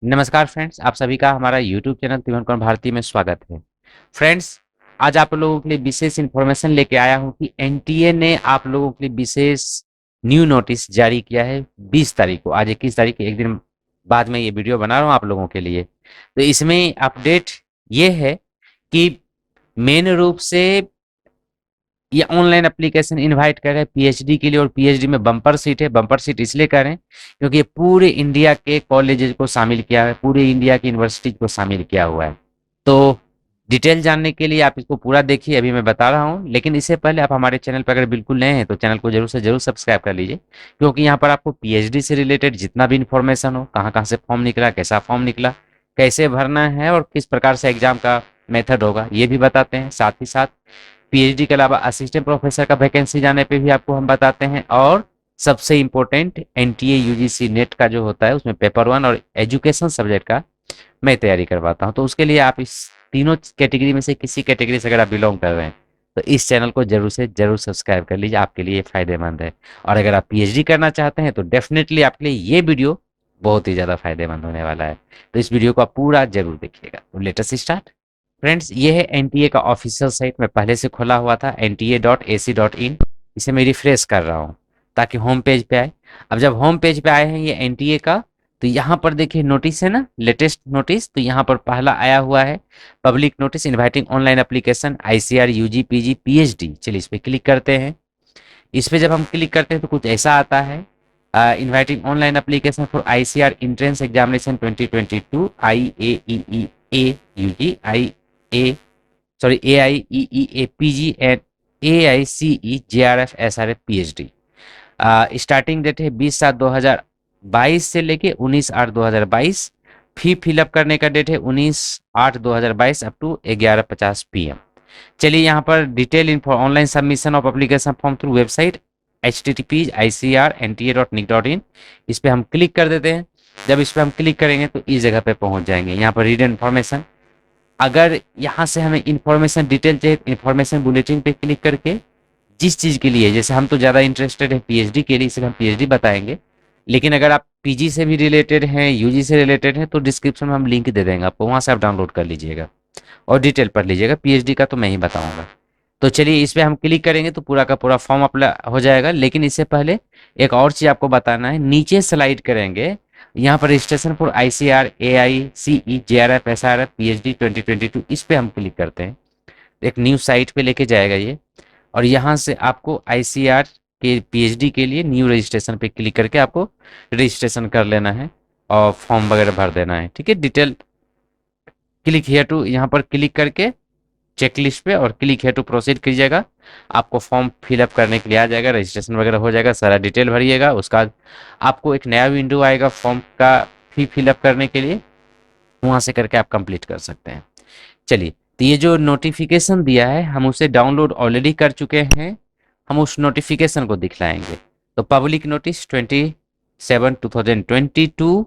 नमस्कार फ्रेंड्स, आप सभी का हमारा यूट्यूब चैनल त्रिभुवन कुमार भारती में स्वागत है। फ्रेंड्स, आज आप लोगों के लिए विशेष इन्फॉर्मेशन लेके आया हूं कि एनटीए ने आप लोगों के लिए विशेष न्यू नोटिस जारी किया है 20 तारीख को। आज 21 तारीख के एक दिन बाद में ये वीडियो बना रहा हूं आप लोगों के लिए। तो इसमें अपडेट ये है कि मेन रूप से ये ऑनलाइन एप्लीकेशन इनवाइट कर रहे हैं पीएचडी के लिए, और पीएचडी में बम्पर सीट है। बम्पर सीट इसलिए कर रहे हैं क्योंकि ये पूरे इंडिया के कॉलेजेस को शामिल किया है, पूरे इंडिया की यूनिवर्सिटीज को शामिल किया हुआ है। तो डिटेल जानने के लिए आप इसको पूरा देखिए, अभी मैं बता रहा हूँ। लेकिन इससे पहले आप हमारे चैनल पर अगर बिल्कुल नए हैं तो चैनल को जरूर से जरूर सब्सक्राइब कर लीजिए, क्योंकि यहाँ पर आपको पीएचडी से रिलेटेड जितना भी इन्फॉर्मेशन हो, कहाँ कहाँ से फॉर्म निकला, कैसा फॉर्म निकला, कैसे भरना है और किस प्रकार से एग्जाम का मेथड होगा, ये भी बताते हैं। साथ ही साथ पीएचडी के अलावा असिस्टेंट प्रोफेसर का वैकेंसी जाने पे भी आपको हम बताते हैं। और सबसे इम्पोर्टेंट एनटीए यूजीसी नेट का जो होता है उसमें पेपर वन और एजुकेशन सब्जेक्ट का मैं तैयारी करवाता हूँ। तो उसके लिए आप इस तीनों कैटेगरी में से किसी कैटेगरी से अगर आप बिलोंग कर रहे हैं तो इस चैनल को जरूर से जरूर सब्सक्राइब कर लीजिए, आपके लिए फायदेमंद है। और अगर आप पीएचडी करना चाहते हैं तो डेफिनेटली आपके लिए ये वीडियो बहुत ही ज़्यादा फायदेमंद होने वाला है। तो इस वीडियो को आप पूरा जरूर देखिएगा। तो लेटेस्ट स्टार्ट। फ्रेंड्स, ये है एनटीए का ऑफिशियल साइट। मैं पहले से खोला हुआ था nta.ac.in। इसे मैं रिफ्रेश कर रहा हूँ ताकि होम पेज पे आए। अब जब होम पेज पे आए हैं ये एनटीए का, तो यहाँ पर देखिए नोटिस है ना, लेटेस्ट नोटिस। तो यहाँ पर पहला आया हुआ है public notice inviting online application ICR UG PG PhD. चलिए इस पर क्लिक करते हैं। इस पे जब हम क्लिक करते हैं तो कुछ ऐसा आता है, inviting online application for ICR entrance examination 2022 IAEEA UG I A sorry AIEEA PG and AICE JRF SRF PhD। Starting date है 20/7/2022 से लेके 19/8/2022। फी फिलअप करने का डेट है 19/8/2022 अप टू 11:50 PM। चलिए यहाँ पर detail info online submission of application form through website http://icr.nta.nic.in। इस पर हम क्लिक कर देते हैं। जब इस पर हम क्लिक करेंगे तो इस जगह पे पहुंच जाएंगे। यहाँ पर रीड इन्फॉर्मेशन, अगर यहाँ से हमें इन्फॉर्मेशन डिटेल चाहिए, इन्फॉर्मेशन बुलेटिन पे क्लिक करके जिस चीज़ के लिए, जैसे हम तो ज़्यादा इंटरेस्टेड है पीएचडी के लिए, इसलिए हम पीएचडी बताएंगे। लेकिन अगर आप पीजी से भी रिलेटेड हैं, यूजी से रिलेटेड हैं, तो डिस्क्रिप्शन में हम लिंक दे देंगे आपको, वहाँ से आप डाउनलोड कर लीजिएगा और डिटेल पढ़ लीजिएगा। पीएचडी का तो मैं ही बताऊंगा। तो चलिए इस पे हम क्लिक करेंगे तो पूरा का पूरा फॉर्म अप्लाई हो जाएगा। लेकिन इससे पहले एक और चीज़ आपको बताना है, नीचे स्लाइड करेंगे, यहाँ पर registration for ICR AICE JRF SRF PhD 2022, इस पे हम क्लिक करते हैं। एक न्यू साइट पे लेके जाएगा ये, और यहाँ से आपको आईसीआर के पीएचडी के लिए न्यू रजिस्ट्रेशन पे क्लिक करके आपको रजिस्ट्रेशन कर लेना है और फॉर्म वगैरह भर देना है। ठीक है, डिटेल क्लिक हियर टू, यहाँ पर क्लिक करके चेकलिस्ट पे और क्लिक है टू प्रोसीड कीजिएगा। आपको फॉर्म फिलअप करने के लिए आ जाएगा, रजिस्ट्रेशन वगैरह हो जाएगा, सारा डिटेल भरिएगा। उसका बाद आपको एक नया विंडो आएगा फॉर्म का फी फिलअप करने के लिए, वहाँ से करके आप कंप्लीट कर सकते हैं। चलिए, तो ये जो नोटिफिकेशन दिया है हम उसे डाउनलोड ऑलरेडी कर चुके हैं, हम उस नोटिफिकेशन को दिखलाएंगे। तो पब्लिक नोटिस 27/2022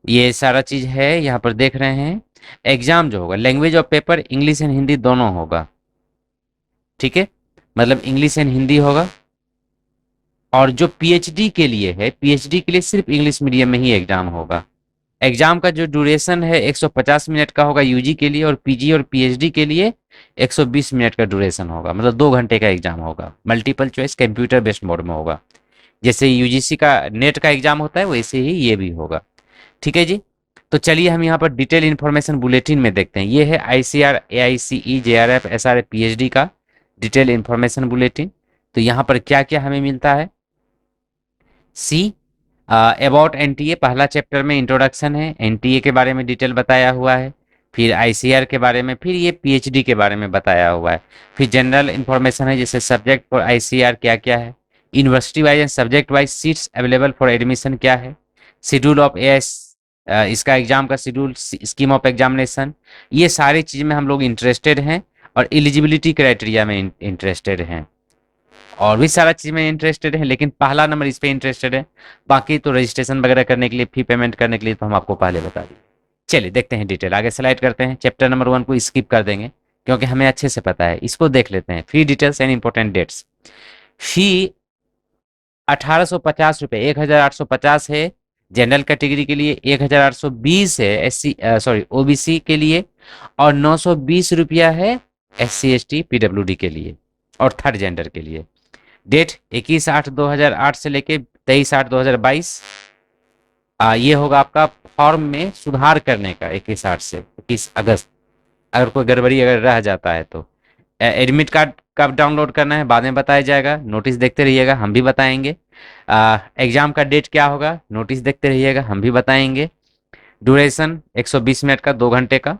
ये सारा चीज़ है, यहाँ पर देख रहे हैं। एग्जाम जो होगा, language of paper English and Hindi दोनों होगा। ठीक है, मतलब इंग्लिश एंड हिंदी होगा। और जो पीएचडी के लिए है, पीएचडी के लिए सिर्फ इंग्लिश मीडियम में ही एग्जाम होगा। एग्जाम का जो ड्यूरेशन है 150 मिनट का होगा यूजी के लिए, और पीजी और पीएचडी के लिए 120 मिनट का ड्यूरेशन होगा, मतलब 2 घंटे का एग्जाम होगा। Multiple choice computer based mode में होगा। जैसे यूजीसी का नेट का एग्जाम होता है वैसे ही ये भी होगा। ठीक है जी। तो चलिए हम यहाँ पर डिटेल इन्फॉर्मेशन बुलेटिन में देखते हैं। ये है ICR AICE JRF SRF PhD का डिटेल इन्फॉर्मेशन बुलेटिन। तो यहाँ पर क्या क्या हमें मिलता है, सी अबाउट एनटीए, पहला चैप्टर में इंट्रोडक्शन है, एनटीए के बारे में डिटेल बताया हुआ है। फिर आईसीआर के बारे में, फिर ये पीएचडी के बारे में बताया हुआ है। फिर जनरल इन्फॉर्मेशन है, जैसे सब्जेक्ट फॉर आईसीआर क्या क्या है, university wise and subject wise seats available for admission क्या है, शेड्यूल ऑफ एएस, इसका एग्जाम का शेड्यूल, स्कीम ऑफ एग्जामिनेशन, ये सारी चीज़ में हम लोग इंटरेस्टेड हैं। और एलिजिबिलिटी क्राइटेरिया में इंटरेस्टेड हैं, और भी सारा चीज़ में इंटरेस्टेड है, लेकिन पहला नंबर इस पे इंटरेस्टेड है। बाकी तो रजिस्ट्रेशन वगैरह करने के लिए, फी पेमेंट करने के लिए तो हम आपको पहले बता दिए। चलिए देखते हैं डिटेल, आगे स्लाइड करते हैं। चैप्टर नंबर 1 को स्किप कर देंगे क्योंकि हमें अच्छे से पता है, इसको देख लेते हैं। Fee details and important dates. Fee 1850 रुपये, 1850 है जनरल कैटेगरी के लिए 1820 है एससी सॉरी ओबीसी के लिए, और 920 रुपया है एससी एसटी पीडब्ल्यूडी के लिए और थर्ड जेंडर के लिए। डेट 21/8/2008 से लेके 23/8/2022। ये होगा आपका फॉर्म में सुधार करने का 21/8 से 21 अगस्त, अगर कोई गड़बड़ी अगर रह जाता है तो। एडमिट कार्ड कब डाउनलोड करना है बाद में बताया जाएगा, नोटिस देखते रहिएगा, हम भी बताएंगे। एग्जाम का डेट क्या होगा, नोटिस देखते रहिएगा, हम भी बताएंगे। ड्यूरेशन 120 मिनट का, 2 घंटे का।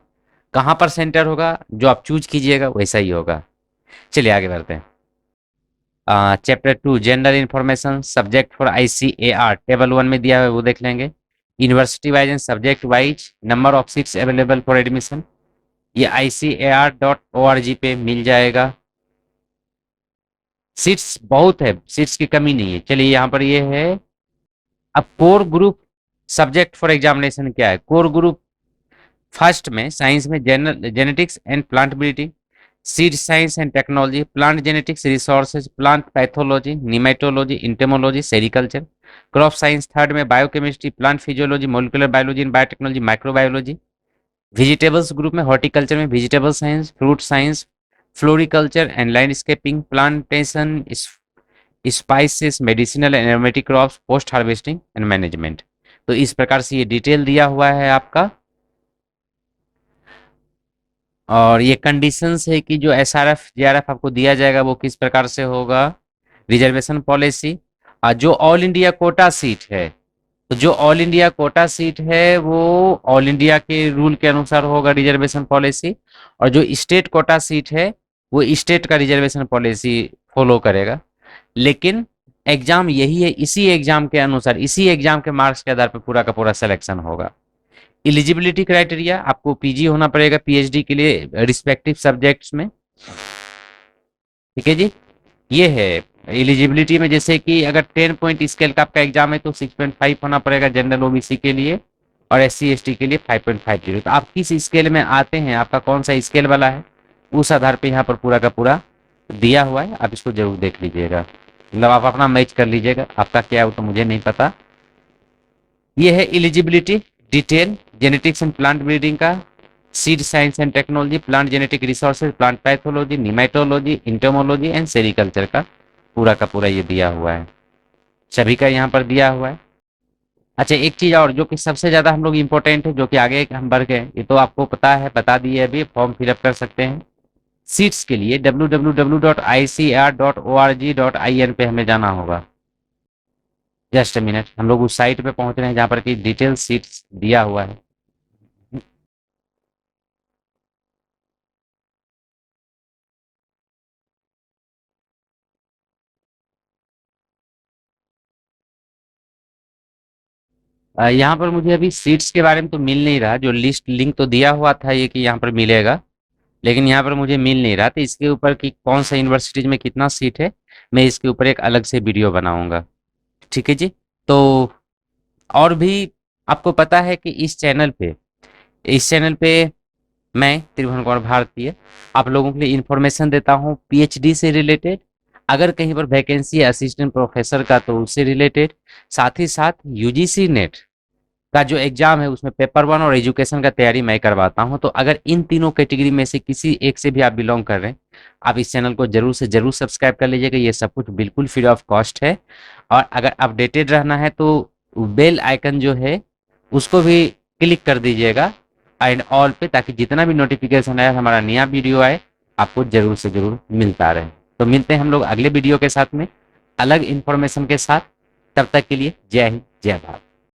कहाँ पर सेंटर होगा, जो आप चूज कीजिएगा वैसा ही होगा। चलिए आगे बढ़ते हैं। Chapter 2 general information, subject for ICAR table 1 में दिया हुआ है, वो देख लेंगे। University wise and subject wise number of seats available for admission, ये ICAR.org पे मिल जाएगा। सीट्स बहुत है, सीट्स की कमी नहीं है। चलिए यहाँ पर ये है। अब core group subject for examination क्या है, कोर ग्रुप फर्स्ट में साइंस में general genetics and plant breeding, seed science and technology, plant genetics resources, plant pathology, nematology, entomology, sericulture. Crop science third में biochemistry, plant physiology, molecular biology and biotechnology, microbiology. Vegetables group में horticulture में vegetable science, fruit science, floriculture and landscaping, plantation, spices, medicinal and aromatic crops, post harvesting and management. तो इस प्रकार से ये detail दिया हुआ है आपका। और ये कंडीशंस है कि जो SRF JRF आपको दिया जाएगा वो किस प्रकार से होगा। रिजर्वेशन पॉलिसी, जो ऑल इंडिया कोटा सीट है, तो जो ऑल इंडिया कोटा सीट है वो ऑल इंडिया के रूल के अनुसार होगा रिजर्वेशन पॉलिसी, और जो स्टेट कोटा सीट है वो स्टेट का रिजर्वेशन पॉलिसी फॉलो करेगा। लेकिन एग्जाम यही है, इसी एग्जाम के अनुसार, इसी एग्जाम के मार्क्स के आधार पर पूरा का पूरा सिलेक्शन होगा। एलिजिबिलिटी क्राइटेरिया, आपको PG होना पड़ेगा PhD के लिए रिस्पेक्टिव सब्जेक्ट्स में। ठीक है जी, ये है एलिजिबिलिटी में। जैसे कि अगर 10 पॉइंट स्केल का आपका एग्जाम है तो 6.5 होना पड़ेगा जनरल OBC के लिए, और SC ST के लिए 5.50। तो आप किस स्केल में आते हैं, आपका कौन सा स्केल वाला है, उस आधार पे यहाँ पर पूरा का पूरा दिया हुआ है। आप इसको जरूर देख लीजिएगा, मतलब आप अपना मैच कर लीजिएगा, आपका क्या है वो तो मुझे नहीं पता। ये है eligibility detail, genetics and plant breeding का, seed science and technology, plant genetic resources, plant pathology, nematology, entomology and sericulture का पूरा ये दिया हुआ है, सभी का यहाँ पर दिया हुआ है। अच्छा, एक चीज और जो कि सबसे ज्यादा हम लोग इम्पोर्टेंट है, जो कि आगे हम बढ़ गए, ये तो आपको पता है, बता दिए अभी, फॉर्म फिलअप कर सकते हैं। सीट्स के लिए www.icr.org.in पे हमें जाना होगा। जस्ट अ मिनट, हम लोग उस साइट पे पहुंच रहे हैं जहाँ पर कि डिटेल सीट्स दिया हुआ है। यहाँ पर मुझे अभी सीट्स के बारे में तो मिल नहीं रहा, जो लिस्ट लिंक तो दिया हुआ था ये कि यहाँ पर मिलेगा, लेकिन यहाँ पर मुझे मिल नहीं रहा। तो इसके ऊपर कि कौन सा यूनिवर्सिटीज में कितना सीट है, मैं इसके ऊपर एक अलग से वीडियो बनाऊंगा। ठीक है जी। तो और भी आपको पता है कि इस चैनल पे मैं त्रिभुवन कुमार भारतीय आप लोगों के लिए इंफॉर्मेशन देता हूँ PhD से रिलेटेड, अगर कहीं पर वैकेंसी है असिस्टेंट प्रोफेसर का तो उससे रिलेटेड, साथ ही साथ UGC नेट का जो एग्जाम है उसमें पेपर 1 और एजुकेशन का तैयारी मैं करवाता हूं। तो अगर इन तीनों कैटेगरी में से किसी एक से भी आप बिलोंग कर रहे हैं, आप इस चैनल को जरूर से जरूर सब्सक्राइब कर लीजिएगा, ये सब कुछ बिल्कुल फ्री ऑफ कॉस्ट है। और अगर अपडेटेड रहना है तो बेल आइकन जो है उसको भी क्लिक कर दीजिएगा एंड ऑल पे, ताकि जितना भी नोटिफिकेशन आए, हमारा नया वीडियो आए, आपको जरूर से जरूर मिलता रहे। तो मिलते हैं हम लोग अगले वीडियो के साथ में अलग इंफॉर्मेशन के साथ, तब तक के लिए जय हिंद जय भारत।